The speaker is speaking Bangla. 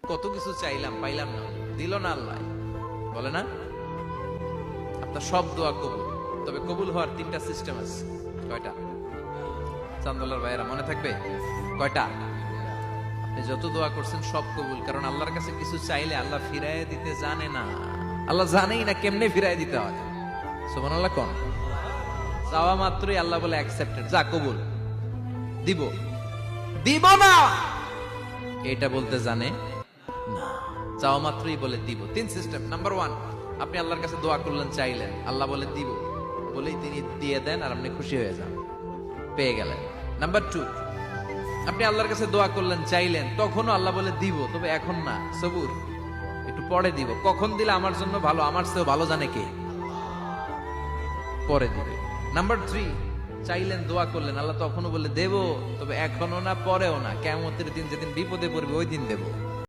কত কিছু চাইলাম, পাইলাম না, দিল না আল্লাহ, বলে না? আপনার সব দোয়া কবুল, তবে কবুল হওয়ার তিনটা সিস্টেম আছে। কয়টা? চান্দোলার ভাইয়েরা মনে থাকবে? কয়টা? আপনি যত দোয়া করছেন সব কবুল, কারণ আল্লাহর কাছে কিছু চাইলে আল্লাহ ফিরায় দিতে জানে না। আল্লাহ জানেই না কেমনে ফিরায় দিতে হয়। সুবহানাল্লাহ কোন? চাওয়া মাত্রই আল্লাহ বলে অ্যাকসেপ্টেড, যা কবুল, দিব দিব না এটা বলতে জানে না, চাওয়া মাত্রই বলে দিব। তিন সিস্টেম। নাম্বার ওয়ান, আপনি আল্লাহর কাছে দোয়া করলেন, চাইলেন, আল্লাহ বলে দিব, বলেই তিনি দিয়ে দেন আর আপনি খুশি হয়ে যান, পেয়ে গেলেন। নাম্বার টু, আপনি আল্লাহর কাছে দোয়া করলেন, চাইলেন, তখনও আল্লাহ বলে দিব, তবে এখন না, সবুর, একটু পরে দিব। কখন দিলে আমার জন্য ভালো, আমার চেয়েও ভালো জানে কে, পরে দিবে। নাম্বার থ্রি, চাইলেন, দোয়া করলেন, আল্লাহ তখনও বলে দেব, তবে এখনো না, পরেও না, কিয়ামতের দিন যেদিন বিপদে পড়বে ওই দিন দেব।